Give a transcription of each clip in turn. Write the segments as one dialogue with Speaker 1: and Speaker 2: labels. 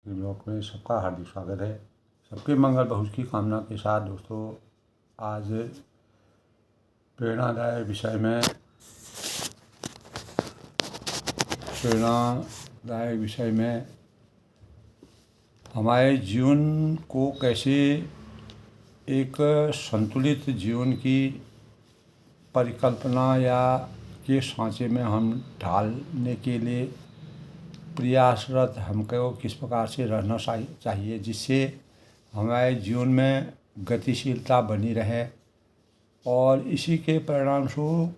Speaker 1: Blog में सबका हार्दिक स्वागत है। सबके मंगल भविष्य की कामना के साथ दोस्तों, आज प्रेरणादायक विषय में हमारे जीवन को कैसे एक संतुलित जीवन की परिकल्पना या के सांचे में हम ढालने के लिए प्रयासरत हमको किस प्रकार से रहना चाहिए, जिससे हमारे जीवन में गतिशीलता बनी रहे। और इसी के परिणाम स्वरूप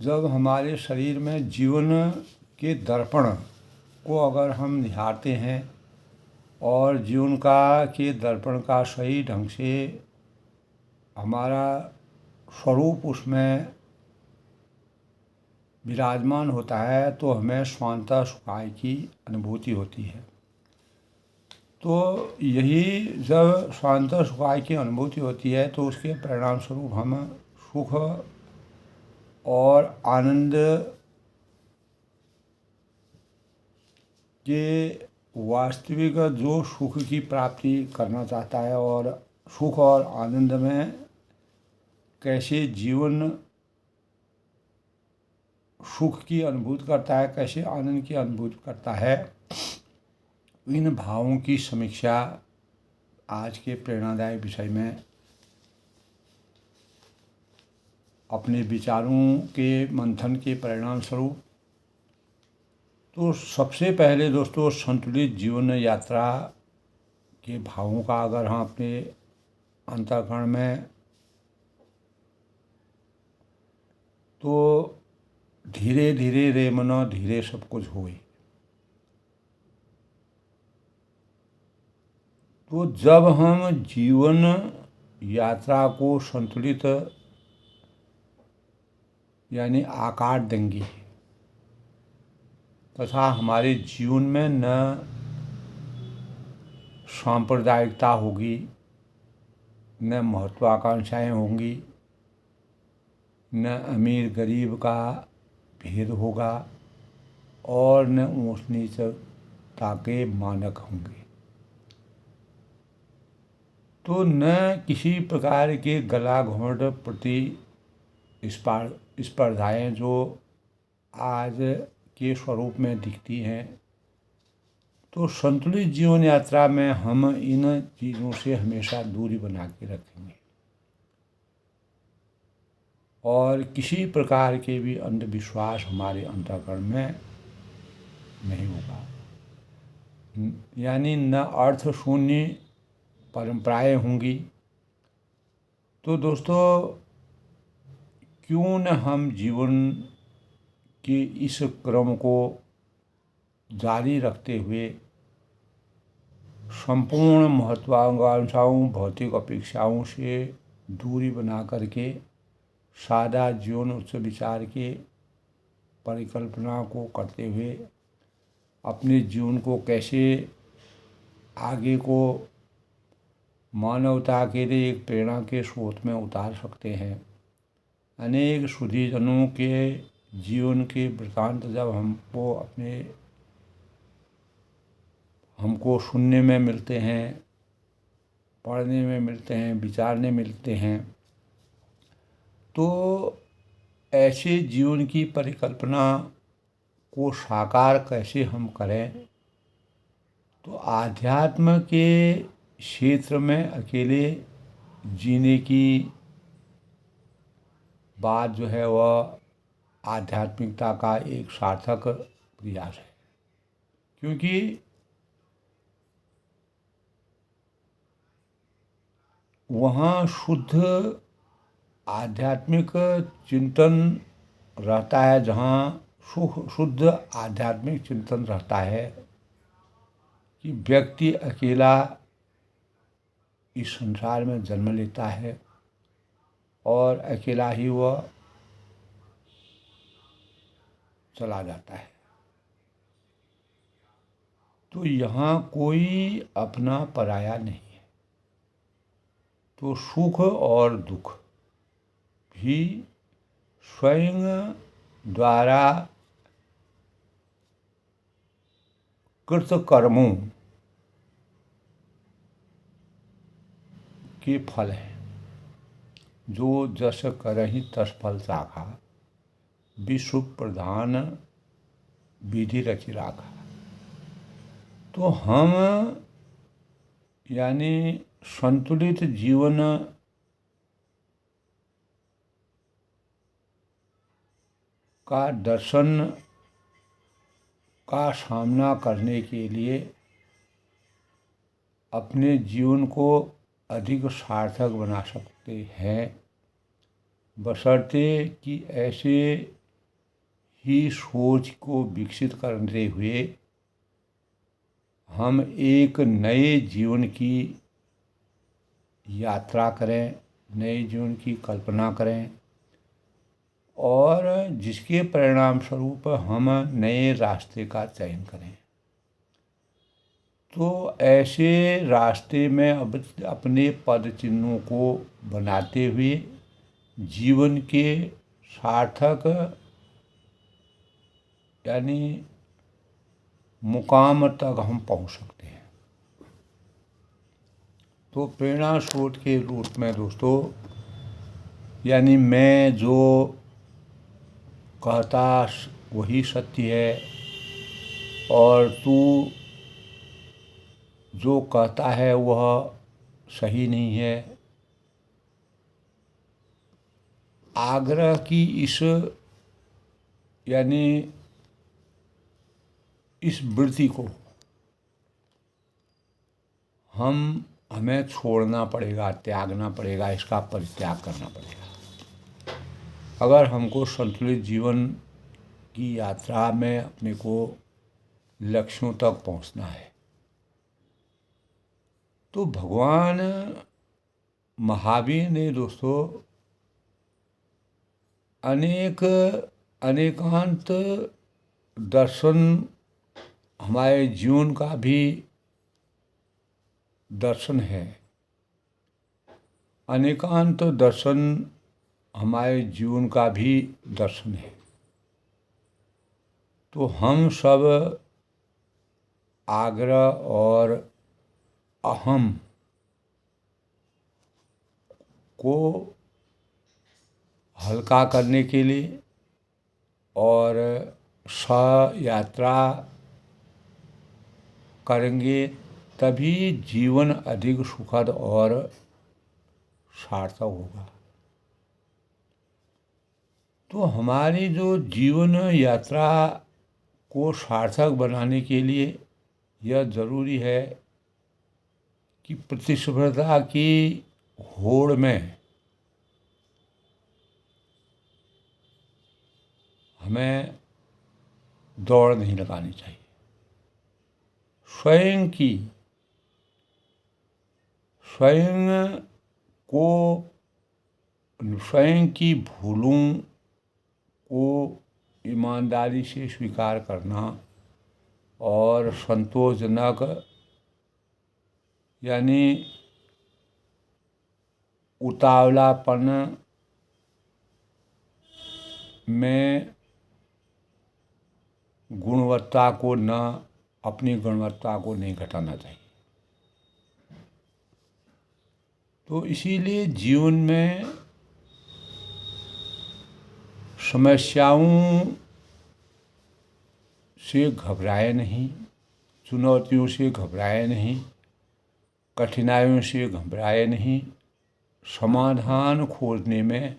Speaker 1: जब हमारे शरीर में जीवन के दर्पण को अगर हम निहारते हैं और जीवन के दर्पण का सही ढंग से हमारा स्वरूप उसमें विराजमान होता है तो हमें स्वांतः सुखाय की अनुभूति होती है। तो यही जब स्वांतः सुखाय की अनुभूति होती है तो उसके परिणाम स्वरूप हम सुख और आनंद के वास्तविक जो सुख की प्राप्ति करना चाहता है और सुख और आनंद में कैसे जीवन सुख की अनुभूति करता है, कैसे आनंद की अनुभूति करता है, इन भावों की समीक्षा आज के प्रेरणादायक विषय में अपने विचारों के मंथन के परिणाम स्वरूप। तो सबसे पहले दोस्तों, संतुलित जीवन यात्रा के भावों का अगर हम अपने अंतःकरण में तो धीरे धीरे रे मनो धीरे सब कुछ होए। तो जब हम जीवन यात्रा को संतुलित यानी आकार देंगे तथा हमारे जीवन में न सांप्रदायिकता होगी, न महत्वाकांक्षाएं होंगी, न अमीर गरीब का भेद होगा और न ऊंच नीचता के मानक होंगे। तो न किसी प्रकार के गला घोंट प्रति स्पर्धाएं जो आज के स्वरूप में दिखती हैं। तो संतुलित जीवन यात्रा में हम इन चीज़ों से हमेशा दूरी बना के रखेंगे और किसी प्रकार के भी अंधविश्वास हमारे अंतःकरण में नहीं होगा, यानी न अर्थ शून्य परंपराएं होंगी। तो दोस्तों, क्यों न हम जीवन के इस क्रम को जारी रखते हुए संपूर्ण महत्वाकांक्षाओं भौतिक अपेक्षाओं से दूरी बना करके सादा जीवन उच्च विचार के परिकल्पना को करते हुए अपने जीवन को कैसे आगे को मानवता के लिए एक प्रेरणा के स्रोत में उतार सकते हैं। अनेक सुधीजनों के जीवन के वृतांत जब हमको सुनने में मिलते हैं, पढ़ने में मिलते हैं, विचारने मिलते हैं, तो ऐसे जीवन की परिकल्पना को साकार कैसे हम करें। तो आध्यात्म के क्षेत्र में अकेले जीने की बात जो है वह आध्यात्मिकता का एक सार्थक प्रयास है, क्योंकि वहाँ शुद्ध आध्यात्मिक चिंतन रहता है। जहाँ शुद्ध आध्यात्मिक चिंतन रहता है कि व्यक्ति अकेला इस संसार में जन्म लेता है और अकेला ही वह चला जाता है। तो यहाँ कोई अपना पराया नहीं है। तो सुख और दुख भी स्वयं द्वारा कृत कर्मों के फल है। जो जस करहि तस फल चाखा, विश्व प्रधान विधि रचि राखा। तो हम यानी संतुलित जीवन का दर्शन का सामना करने के लिए अपने जीवन को अधिक सार्थक बना सकते हैं, बशर्ते कि ऐसे ही सोच को विकसित करते हुए हम एक नए जीवन की यात्रा करें, नए जीवन की कल्पना करें और जिसके परिणाम स्वरूप हम नए रास्ते का चयन करें। तो ऐसे रास्ते में अब अपने पद चिन्हों को बनाते हुए जीवन के सार्थक यानी मुकाम तक हम पहुंच सकते हैं। तो प्रेरणा स्रोत के रूप में दोस्तों यानी मैं जो कहता वही सत्य है और तू जो कहता है वह सही नहीं है, आग्रह की इस यानी इस वृत्ति को हमें छोड़ना पड़ेगा, त्यागना पड़ेगा, इसका परित्याग करना पड़ेगा। अगर हमको संतुलित जीवन की यात्रा में अपने को लक्ष्यों तक पहुंचना है तो भगवान महावीर ने दोस्तों अनेकांत दर्शन हमारे जीवन का भी दर्शन है। अनेकांत दर्शन हमारे जीवन का भी दर्शन है। तो हम सब आग्रह और अहम को हल्का करने के लिए और यात्रा करेंगे तभी जीवन अधिक सुखद और सार्थक होगा। तो हमारी जो जीवन यात्रा को सार्थक बनाने के लिए यह जरूरी है कि प्रतिस्पर्धा की होड़ में हमें दौड़ नहीं लगानी चाहिए। स्वयं की भूलों को ईमानदारी से स्वीकार करना और संतोषजनक यानी उतावलापन में अपनी गुणवत्ता को नहीं घटाना चाहिए। तो इसीलिए जीवन में समस्याओं से घबराए नहीं, चुनौतियों से घबराए नहीं, कठिनाइयों से घबराए नहीं, समाधान खोजने में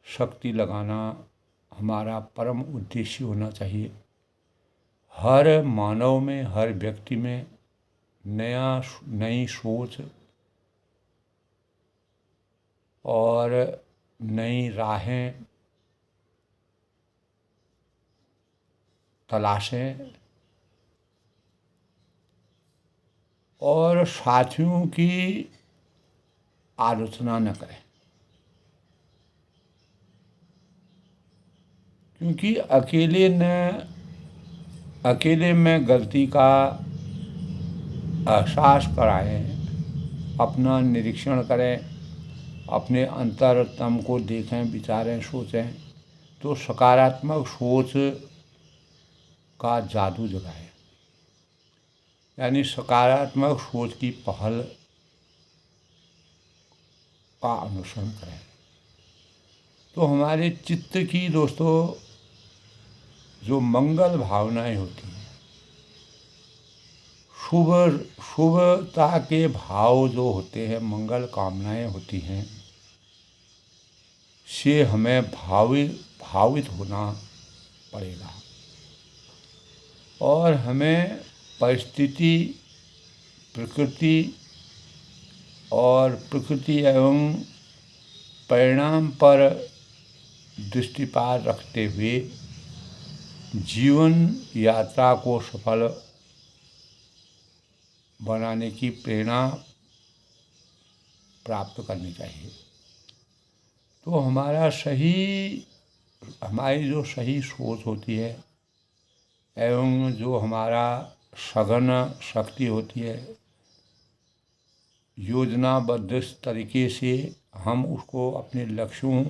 Speaker 1: शक्ति लगाना हमारा परम उद्देश्य होना चाहिए। हर मानव में, हर व्यक्ति में नई सोच और नई राहें तलाशें और साथियों की आलोचना न करें, क्योंकि अकेले में गलती का एहसास कराएं, अपना निरीक्षण करें, अपने अंतरतम को देखें, विचारें, सोचें, तो सकारात्मक सोच का जादू जगाएं। यानी सकारात्मक सोच की पहल का अनुसरण करें तो हमारे चित्त की दोस्तों जो मंगल भावनाएं होती हैं, शुभ शुभता के भाव जो होते हैं, मंगल कामनाएं होती हैं, से हमें भावित होना पड़ेगा और हमें परिस्थिति, प्रकृति और प्रकृति एवं परिणाम पर दृष्टिपात रखते हुए जीवन यात्रा को सफल बनाने की प्रेरणा प्राप्त करनी चाहिए। तो हमारी जो सही सोच होती है एवं जो हमारा सघन शक्ति होती है, योजनाबद्ध तरीके से हम उसको अपने लक्ष्यों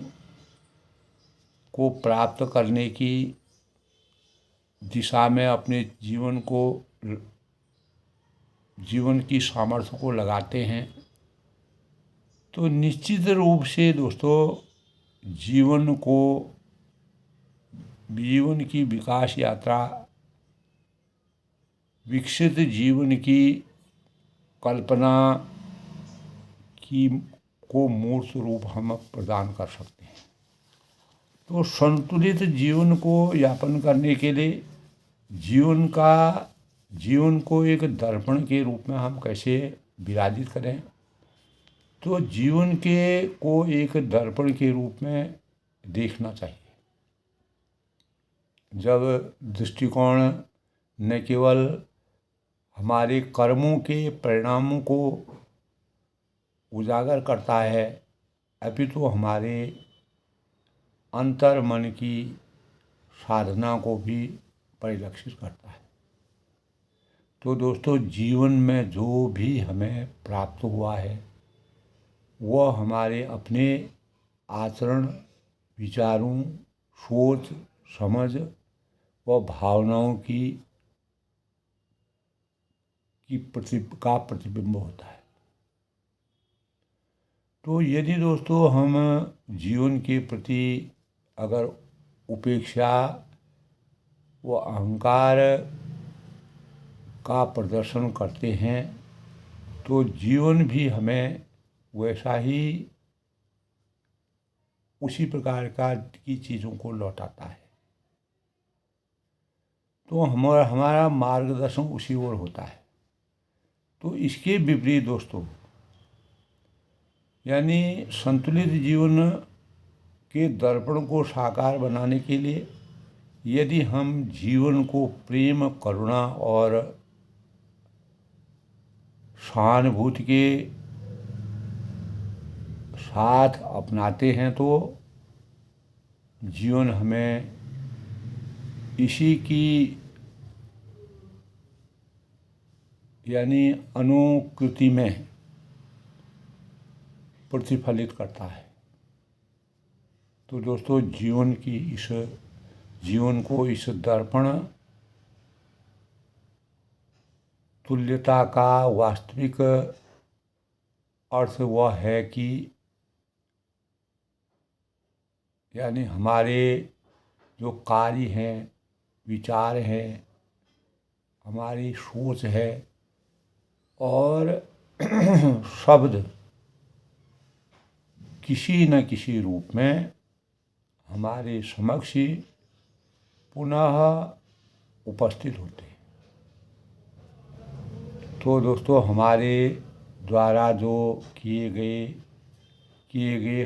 Speaker 1: को प्राप्त करने की दिशा में अपने जीवन की सामर्थ्य को लगाते हैं तो निश्चित रूप से दोस्तों जीवन की विकास यात्रा, विकसित जीवन की कल्पना को मूर्त रूप हम प्रदान कर सकते हैं। तो संतुलित जीवन को यापन करने के लिए जीवन को एक दर्पण के रूप में हम कैसे विराजित करें, तो जीवन को एक दर्पण के रूप में देखना चाहिए। जब दृष्टिकोण न केवल हमारे कर्मों के परिणामों को उजागर करता है अपितु हमारे अंतर मन की साधना को भी परिलक्षित करता है। तो दोस्तों जीवन में जो भी हमें प्राप्त हुआ है वह हमारे अपने आचरण, विचारों, सोच, समझ व भावनाओं का प्रतिबिंब होता है। तो यदि दोस्तों हम जीवन के प्रति अगर उपेक्षा व अहंकार का प्रदर्शन करते हैं तो जीवन भी हमें वैसा ही उसी प्रकार की चीज़ों को लौटाता है। तो हमारा मार्गदर्शन उसी ओर होता है। तो इसके विपरीत दोस्तों यानी संतुलित जीवन के दर्पण को साकार बनाने के लिए यदि हम जीवन को प्रेम, करुणा और सहानुभूति के साथ अपनाते हैं तो जीवन हमें इसी की यानी अनुकृति में प्रतिफलित करता है। तो दोस्तों जीवन को इस दर्पण तुल्यता का वास्तविक अर्थ वह है कि यानी हमारे जो कार्य हैं, विचार हैं, हमारी सोच है और शब्द किसी न किसी रूप में हमारे समक्ष पुनः उपस्थित होते हैं। तो दोस्तों हमारे द्वारा जो किए गए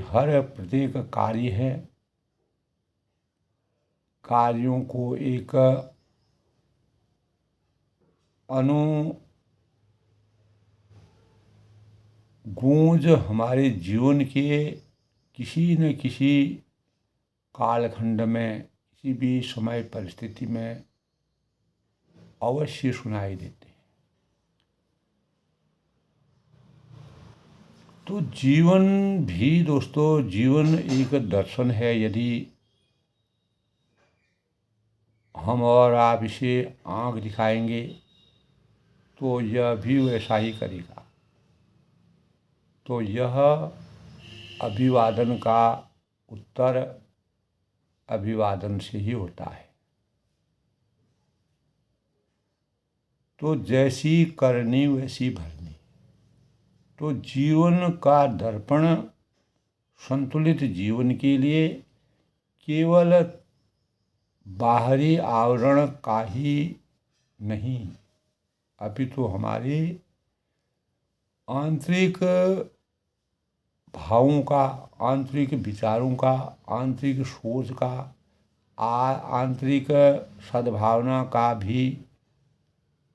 Speaker 1: हर प्रत्येक कार्य है, कार्यों को एक गूंज हमारे जीवन के किसी न किसी कालखंड में, किसी भी समय परिस्थिति में अवश्य सुनाई देते हैं। तो जीवन एक दर्शन है। यदि हम और आप इसे आँख दिखाएंगे तो यह भी वैसा ही करेगा। तो यह अभिवादन का उत्तर अभिवादन से ही होता है। तो जैसी करनी वैसी भरनी। तो जीवन का दर्पण संतुलित जीवन के लिए केवल बाहरी आवरण का ही नहीं, अपितु हमारे आंतरिक भावों का, आंतरिक विचारों का, आंतरिक सोच का, आंतरिक सद्भावना का भी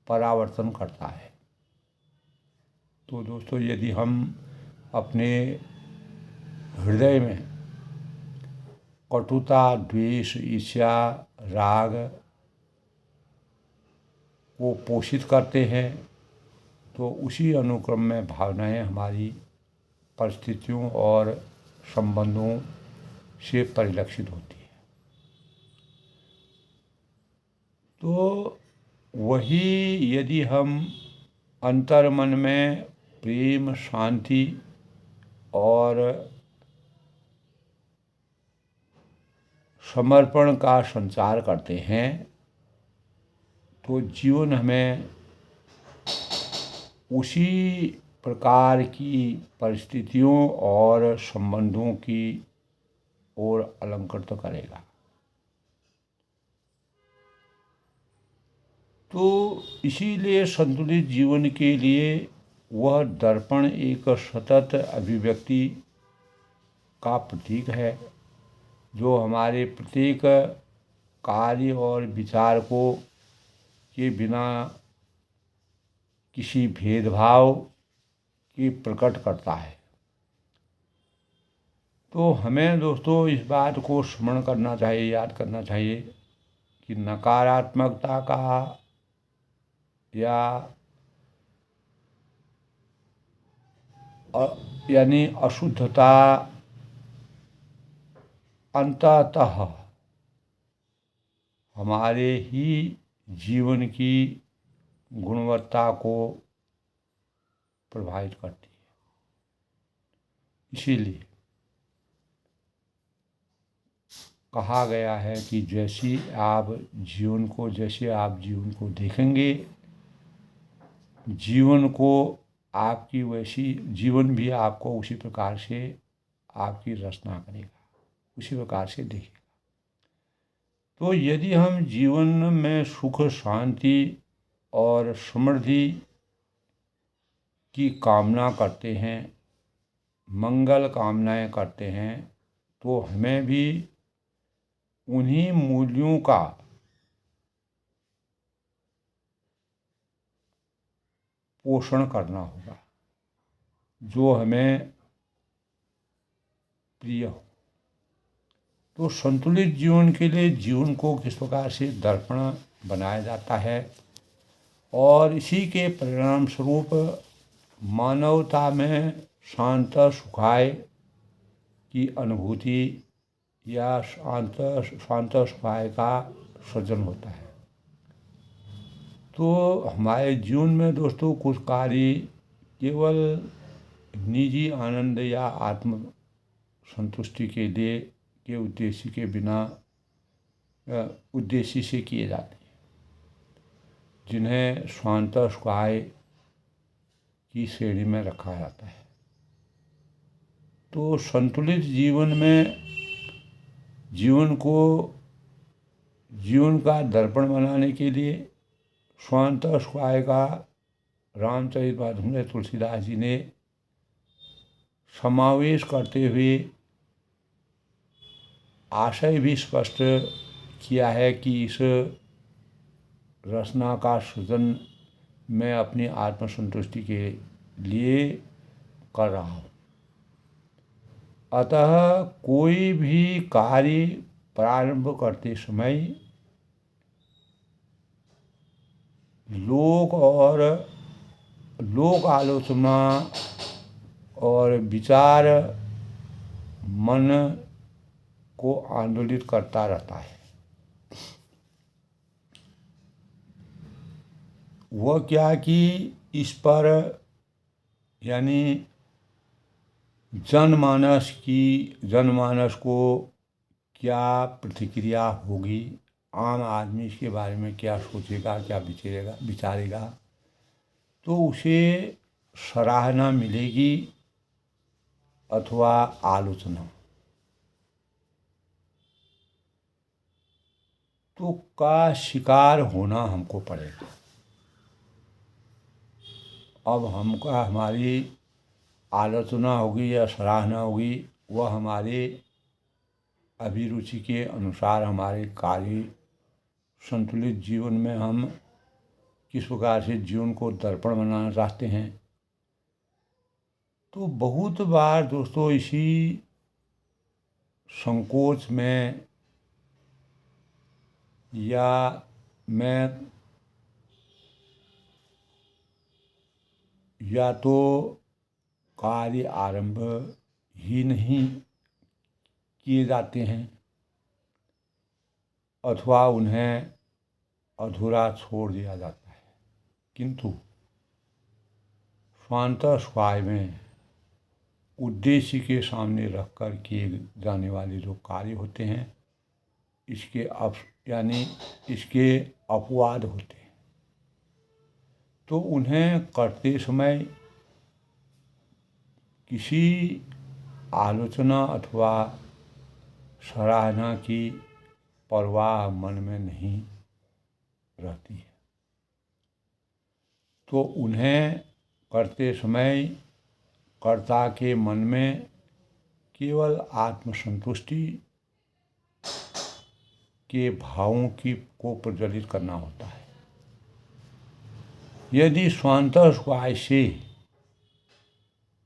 Speaker 1: परावर्तन करता है। तो दोस्तों, यदि हम अपने हृदय में कटुता, द्वेष, ईर्ष्या, राग को पोषित करते हैं तो उसी अनुक्रम में भावनाएं हमारी परिस्थितियों और संबंधों से परिलक्षित होती है। तो वही यदि हम अंतर्मन में प्रेम, शांति और समर्पण का संचार करते हैं तो जीवन हमें उसी प्रकार की परिस्थितियों और संबंधों की ओर अलंकृत करेगा। तो इसीलिए संतुलित जीवन के लिए वह दर्पण एक सतत अभिव्यक्ति का प्रतीक है, जो हमारे प्रत्येक कार्य और विचार को के बिना किसी भेदभाव की प्रकट करता है। तो हमें दोस्तों इस बात को स्मरण करना चाहिए, याद करना चाहिए कि नकारात्मकता का या यानी अशुद्धता अंततः हमारे ही जीवन की गुणवत्ता को प्रभावित करती है। इसीलिए कहा गया है कि जैसे आप जीवन को देखेंगे, जीवन भी आपको उसी प्रकार से आपकी रचना करेगा, उसी प्रकार से देखेगा। तो यदि हम जीवन में सुख, शांति और समृद्धि की कामना करते हैं, मंगल कामनाएं करते हैं, तो हमें भी उन्हीं मूल्यों का पोषण करना होगा जो हमें प्रिय हो। तो संतुलित जीवन के लिए जीवन को किस प्रकार से दर्पण बनाया जाता है और इसी के परिणाम स्वरूप मानवता में शांत सुखाय की अनुभूति या शांत सुखाय का सृजन होता है। तो हमारे जीवन में दोस्तों कुछ कार्य केवल निजी आनंद या आत्म संतुष्टि के लिए के उद्देश्य के बिना उद्देश्य से किए जाते हैं, जिन्हें शांत सुखाय की श्रेणी में रखा जाता है। तो संतुलित जीवन में जीवन का दर्पण बनाने के लिए शांत सुखाय का रामचरितमानस में तुलसीदास जी ने समावेश करते हुए आशय भी स्पष्ट किया है कि इस रचना का सृजन मैं अपनी आत्मसंतुष्टि के लिए कर रहा हूँ। अतः कोई भी कार्य प्रारंभ करते समय लोक आलोचना और विचार मन को आंदोलित करता रहता है। वह क्या कि इस पर यानी जनमानस को क्या प्रतिक्रिया होगी, आम आदमी इसके बारे में क्या सोचेगा, क्या विचारेगा, तो उसे सराहना मिलेगी अथवा आलोचना। तो का शिकार होना हमको पड़ेगा। अब हमारी आलोचना होगी या सराहना होगी, वह हमारे अभिरुचि के अनुसार हमारे कार्य संतुलित जीवन में हम किस प्रकार से जीवन को दर्पण बनाना चाहते हैं। तो बहुत बार दोस्तों इसी संकोच में या मैं या तो कार्य आरंभ ही नहीं किए जाते हैं अथवा उन्हें अधूरा छोड़ दिया जाता है। किंतु स्वांतः स्वभाव में उद्देश्य के सामने रखकर किए जाने वाले जो कार्य होते हैं, इसके अपवाद होते हैं। तो उन्हें करते समय किसी आलोचना अथवा सराहना की परवाह मन में नहीं रहती है। तो उन्हें करते समय कर्ता के मन में केवल आत्मसंतुष्टि के भावों को प्रज्वलित करना होता है। यदि स्वांतः स्वभाव से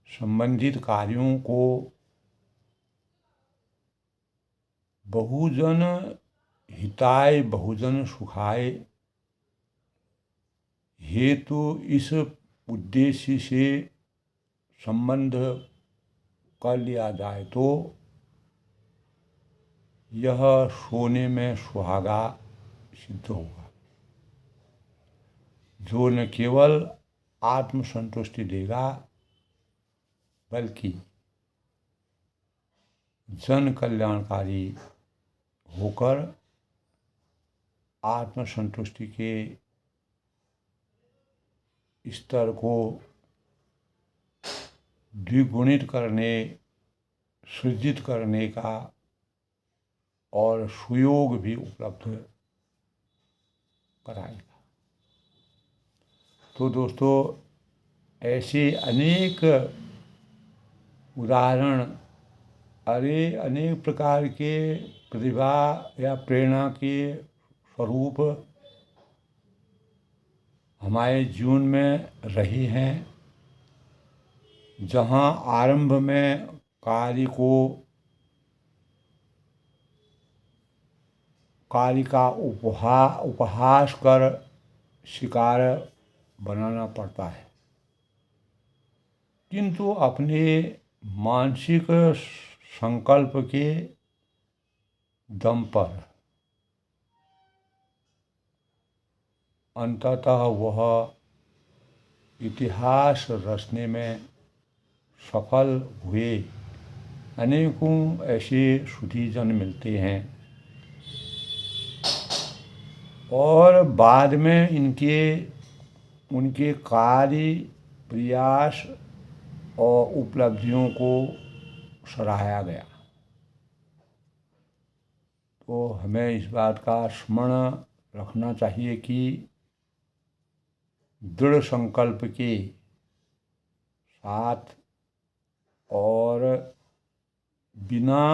Speaker 1: संबंधित कार्यों को बहुजन हिताय बहुजन सुखाय हेतु इस उद्देश्य से संबंध कर लिया जाए तो यह सोने में सुहागा सिद्ध होगा, जो न केवल आत्मसंतुष्टि देगा बल्कि जन कल्याणकारी होकर आत्मसंतुष्टि के स्तर को द्विगुणित करने, सृजित करने का और सुयोग भी उपलब्ध कराएगा। तो दोस्तों ऐसे अनेक उदाहरण, अनेक प्रकार के प्रतिभा या प्रेरणा के स्वरूप हमारे जीवन में रहे हैं, जहाँ आरंभ में कार्य का उपहास कर शिकार बनाना पड़ता है, किंतु अपने मानसिक संकल्प के दम पर अंततः वह इतिहास रचने में सफल हुए अनेकों ऐसे सुधीजन मिलते हैं और बाद में उनके कार्य, प्रयास और उपलब्धियों को सराहा गया। तो हमें इस बात का स्मरण रखना चाहिए कि दृढ़ संकल्प के साथ और बिना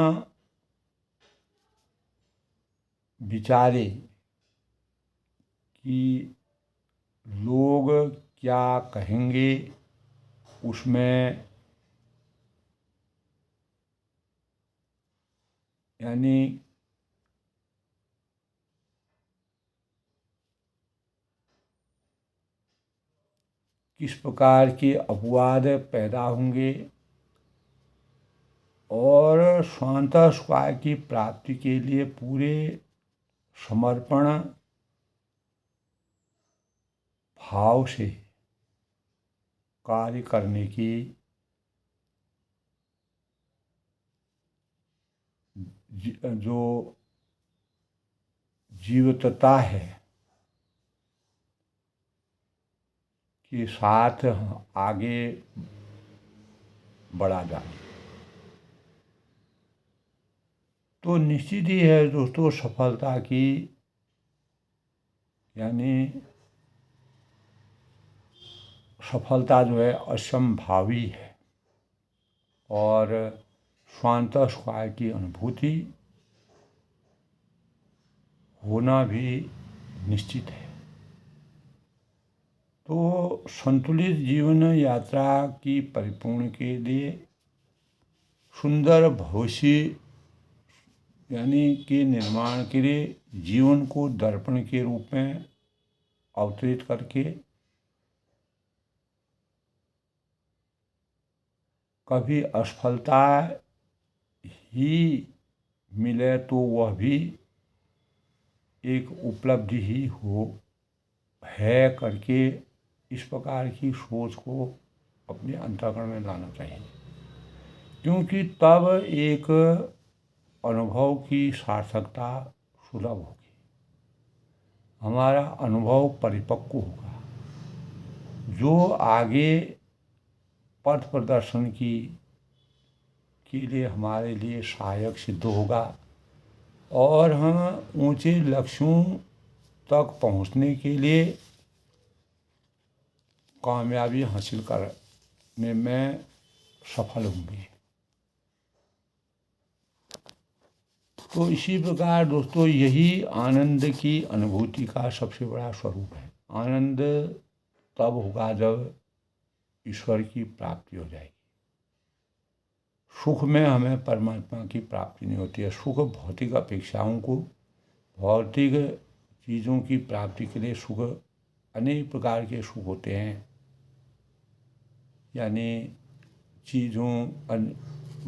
Speaker 1: विचारे कि लोग क्या कहेंगे, उसमें यानी किस प्रकार के अपवाद पैदा होंगे और स्वांतः स्वभाव की प्राप्ति के लिए पूरे समर्पण भाव से कार्य करने की जो जीवटता है के साथ आगे बढ़ा जाए, तो निश्चित ही है दोस्तों, सफलता की यानी सफलता जो है असंभावी है और स्वांतः सुखाय की अनुभूति होना भी निश्चित है। तो संतुलित जीवन यात्रा की परिपूर्ण के लिए सुंदर भविष्य यानी के निर्माण के लिए जीवन को दर्पण के रूप में अवतरित करके कभी असफलता ही मिले तो वह भी एक उपलब्धि ही हो है करके इस प्रकार की सोच को अपने अंतःकरण में लाना चाहिए, क्योंकि तब एक अनुभव की सार्थकता सुलभ होगी, हमारा अनुभव परिपक्व होगा, जो आगे पथ प्रदर्शन के लिए हमारे लिए सहायक सिद्ध होगा और हम ऊंचे लक्ष्यों तक पहुंचने के लिए कामयाबी हासिल करने में सफल होंगे। तो इसी प्रकार दोस्तों यही आनंद की अनुभूति का सबसे बड़ा स्वरूप है। आनंद तब होगा जब ईश्वर की प्राप्ति हो जाएगी। सुख में हमें परमात्मा की प्राप्ति नहीं होती है। सुख भौतिक अपेक्षाओं को, भौतिक चीज़ों की प्राप्ति के लिए सुख, अनेक प्रकार के सुख होते हैं, यानी चीज़ों,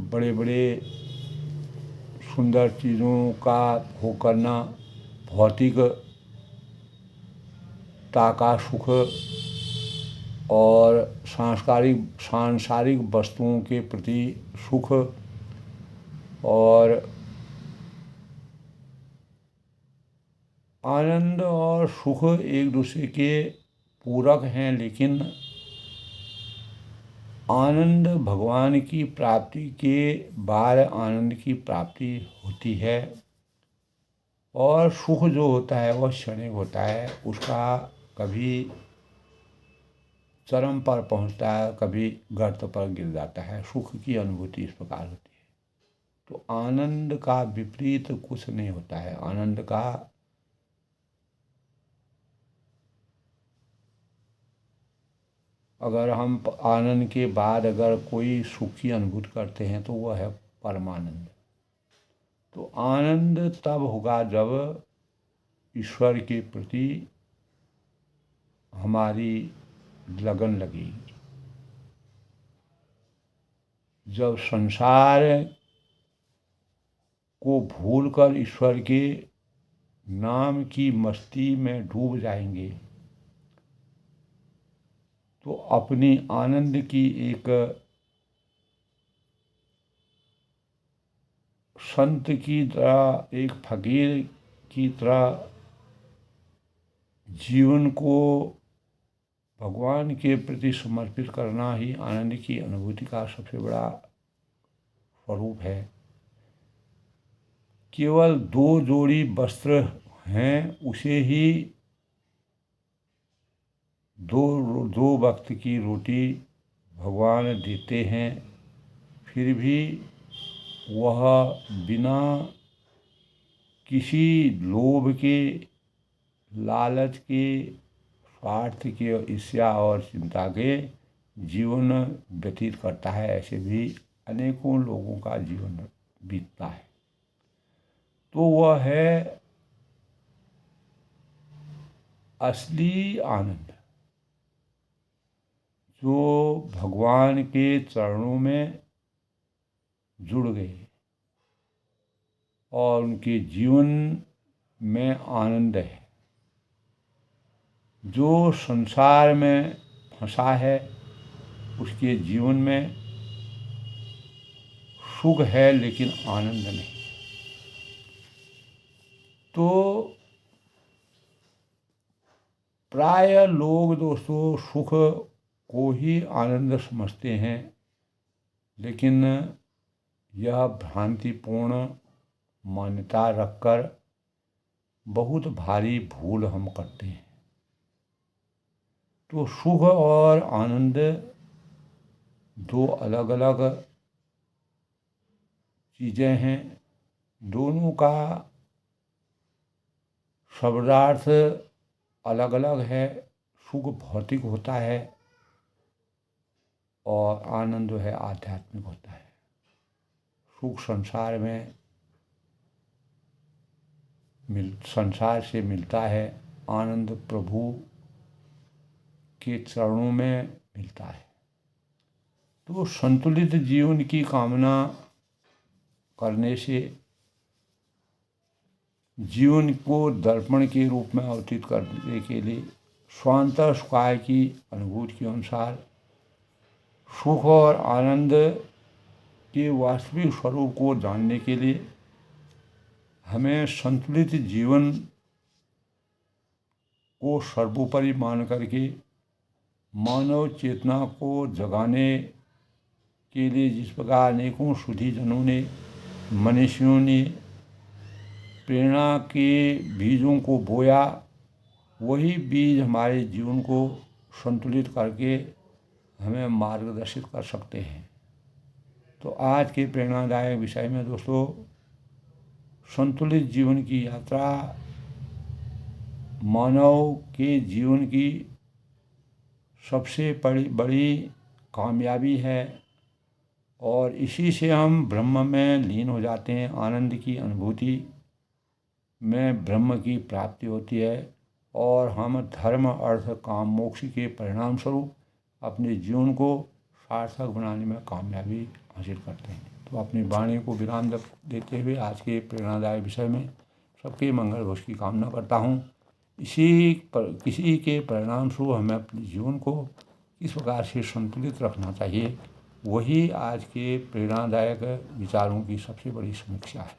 Speaker 1: बड़े बड़े सुंदर चीज़ों का भोग करना, भौतिकता का सुख और सांसारिक वस्तुओं के प्रति सुख, और आनंद और सुख एक दूसरे के पूरक हैं, लेकिन आनंद भगवान की प्राप्ति के बाद आनंद की प्राप्ति होती है, और सुख जो होता है वह क्षणिक होता है, उसका कभी चरम पर पहुंचता है, कभी गर्त पर गिर जाता है। सुख की अनुभूति इस प्रकार होती है। तो आनंद का विपरीत कुछ नहीं होता है। आनंद का अगर हम आनंद के बाद अगर कोई सुख की अनुभूति करते हैं तो वह है परमानंद। तो आनंद तब होगा जब ईश्वर के प्रति हमारी लगन लगेगी, जब संसार को भूलकर ईश्वर के नाम की मस्ती में डूब जाएंगे, तो अपनी आनंद की एक संत की तरह, एक फकीर की तरह जीवन को भगवान के प्रति समर्पित करना ही आनंद की अनुभूति का सबसे बड़ा स्वरूप है। केवल 2 जोड़ी वस्त्र हैं, उसे ही दो वक्त की रोटी भगवान देते हैं, फिर भी वह बिना किसी लोभ के, लालच के, स्वार्थ के, ईर्ष्या और चिंता के जीवन व्यतीत करता है। ऐसे भी अनेकों लोगों का जीवन बीतता है। तो वह है असली आनंद, जो भगवान के चरणों में जुड़ गए और उनके जीवन में आनंद है। जो संसार में फंसा है उसके जीवन में सुख है लेकिन आनंद नहीं। तो प्राय लोग दोस्तों सुख को ही आनंद समझते हैं, लेकिन यह भ्रांतिपूर्ण मान्यता रखकर बहुत भारी भूल हम करते हैं। तो सुख और आनंद दो अलग अलग चीज़ें हैं। दोनों का शब्दार्थ अलग अलग है। सुख भौतिक होता है और आनंद है आध्यात्मिक होता है। सुख संसार से मिलता है, आनंद प्रभु के चरणों में मिलता है। तो संतुलित जीवन की कामना करने से जीवन को दर्पण के रूप में अवतीत करने के लिए स्वांतः सुखाय की अनुभूति के अनुसार सुख और आनंद के वास्तविक स्वरूप को जानने के लिए हमें संतुलित जीवन को सर्वोपरि मान करके मानव चेतना को जगाने के लिए जिस प्रकार अनेकों सुधीजनों ने, मनीषियों ने प्रेरणा के बीजों को बोया, वही बीज हमारे जीवन को संतुलित करके हमें मार्गदर्शित कर सकते हैं। तो आज के प्रेरणादायक विषय में दोस्तों संतुलित जीवन की यात्रा मानव के जीवन की सबसे बड़ी कामयाबी है और इसी से हम ब्रह्म में लीन हो जाते हैं। आनंद की अनुभूति में ब्रह्म की प्राप्ति होती है और हम धर्म, अर्थ, काम, मोक्ष के परिणाम स्वरूप अपने जीवन को सार्थक बनाने में कामयाबी हासिल करते हैं। तो अपनी वाणी को विराम देते हुए आज के प्रेरणादायक विषय में सबके मंगल भोज की कामना करता हूँ। किसी के परिणाम स्वरूप हमें अपने जीवन को किस प्रकार से संतुलित रखना चाहिए, वही आज के प्रेरणादायक विचारों की सबसे बड़ी समीक्षा है।